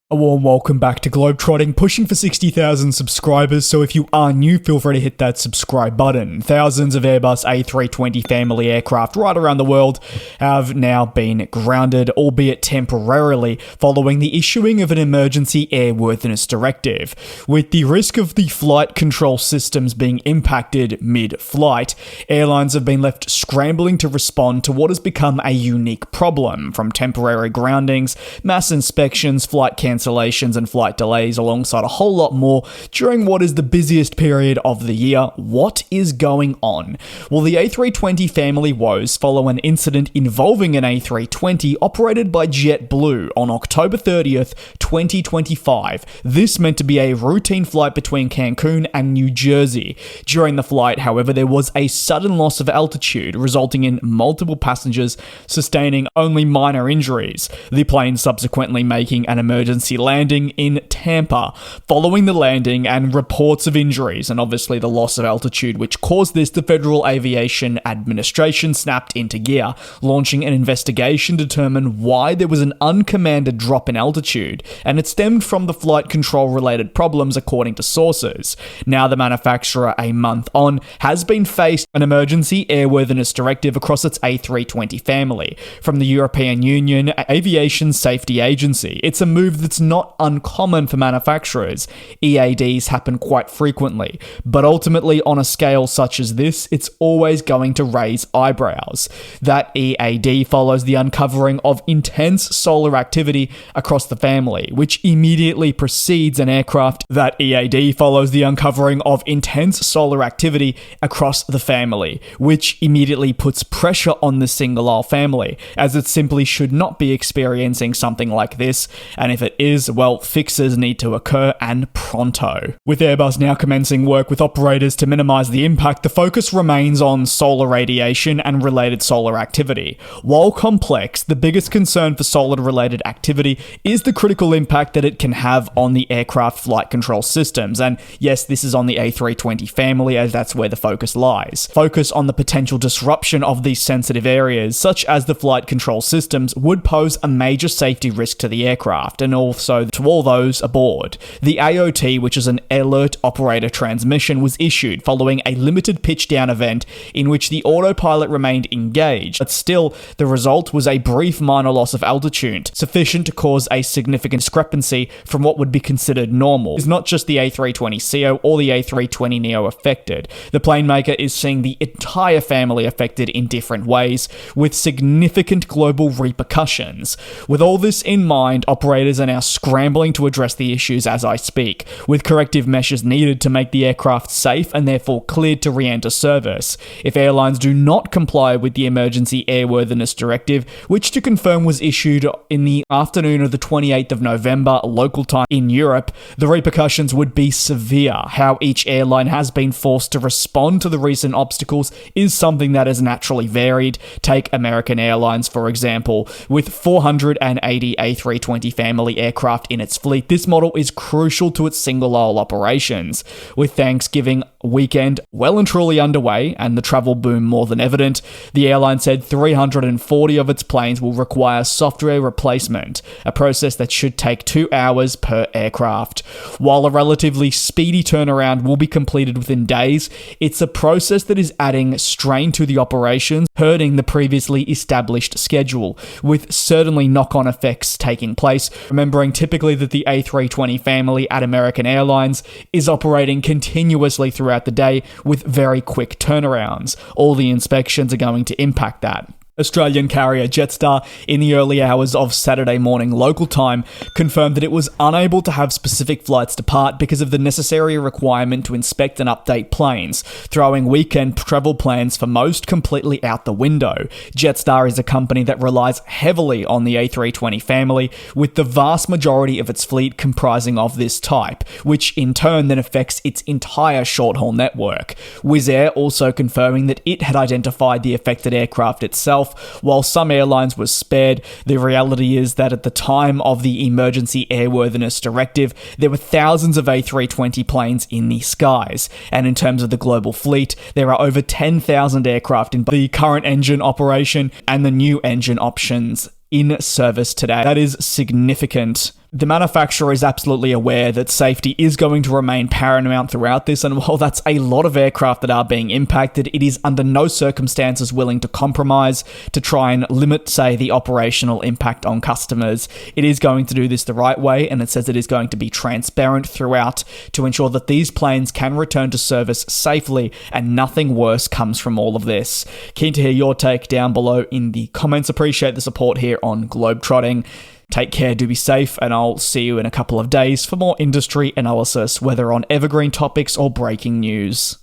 A warm welcome back to GlobeTrotting, pushing for 60,000 subscribers, so if you are new, feel free to hit that subscribe button. Thousands of Airbus A320 family aircraft right around the world have now been grounded, albeit temporarily, following the issuing of an emergency airworthiness directive. With the risk of the flight control systems being impacted mid-flight, airlines have been left scrambling to respond to what has become a unique problem, from temporary groundings, mass inspections, flight cancellations, and flight delays alongside a whole lot more during what is the busiest period of the year. What is going on? Well, the A320 family woes follow an incident involving an A320 operated by JetBlue on October 30th, 2025. This meant to be a routine flight between Cancun and New Jersey. During the flight, however, there was a sudden loss of altitude, resulting in multiple passengers sustaining only minor injuries. The plane subsequently making an emergency landing in Tampa. Following the landing and reports of injuries and obviously the loss of altitude which caused this, the Federal Aviation Administration snapped into gear, launching an investigation to determine why there was an uncommanded drop in altitude, and it stemmed from the flight control related problems according to sources. Now the manufacturer, a month on, has been faced an emergency airworthiness directive across its A320 family from the European Union Aviation Safety Agency. It's a move that's not uncommon for manufacturers. EADs happen quite frequently, but ultimately on a scale such as this, it's always going to raise eyebrows. That EAD follows the uncovering of intense solar activity across the family, which immediately precedes an aircraft. That EAD follows the uncovering of intense solar activity across the family, which immediately puts pressure on the single-aisle family, as it simply should not be experiencing something like this, and if it is, well, fixes need to occur, and pronto. With Airbus now commencing work with operators to minimize the impact, the focus remains on solar radiation and related solar activity. While complex, the biggest concern for solar-related activity is the critical impact that it can have on the aircraft flight control systems, and yes, this is on the A320 family as that's where the focus lies. Focus on the potential disruption of these sensitive areas, such as the flight control systems, would pose a major safety risk to the aircraft, and also to all those aboard. The AOT, which is an Alert Operator Transmission, was issued following a limited pitch-down event in which the autopilot remained engaged, but still, the result was a brief minor loss of altitude, sufficient to cause a significant discrepancy from what would be considered normal. It's not just the A320ceo or the A320neo affected. The plane maker is seeing the entire family affected in different ways, with significant global repercussions. With all this in mind, operators are now scrambling to address the issues as I speak, with corrective measures needed to make the aircraft safe and therefore cleared to re-enter service. If airlines do not comply with the emergency airworthiness directive, which to confirm was issued in the afternoon of the 28th of November local time in Europe, the repercussions would be severe. How each airline has been forced to respond to the recent obstacles is something that is naturally varied. Take American Airlines, for example. With 480 A320 family aircraft in its fleet, this model is crucial to its single-aisle operations. With Thanksgiving weekend well and truly underway and the travel boom more than evident, the airline said 340 of its planes will require software replacement, a process that should take 2 hours per aircraft. While a relatively speedy turnaround will be completed within days, it's a process that is adding strain to the operations, hurting the previously established schedule, with certainly knock-on effects taking place. Remembering typically that the A320 family at American Airlines is operating continuously throughout the day with very quick turnarounds. All the inspections are going to impact that. Australian carrier Jetstar, in the early hours of Saturday morning local time, confirmed that it was unable to have specific flights depart because of the necessary requirement to inspect and update planes, throwing weekend travel plans for most completely out the window. Jetstar is a company that relies heavily on the A320 family, with the vast majority of its fleet comprising of this type, which in turn then affects its entire short-haul network. Wizz Air also confirming that it had identified the affected aircraft itself. While some airlines were spared, the reality is that at the time of the emergency airworthiness directive, there were thousands of A320 planes in the skies. And in terms of the global fleet, there are over 10,000 aircraft in the current engine operation and the new engine options in service today. That is significant. The manufacturer is absolutely aware that safety is going to remain paramount throughout this, and while that's a lot of aircraft that are being impacted, it is under no circumstances willing to compromise to try and limit, say, the operational impact on customers. It is going to do this the right way, and it says it is going to be transparent throughout to ensure that these planes can return to service safely and nothing worse comes from all of this. Keen to hear your take down below in the comments. Appreciate the support here on GlobeTrotting. Take care, do be safe, and I'll see you in a couple of days for more industry analysis, whether on evergreen topics or breaking news.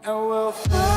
And we'll fly.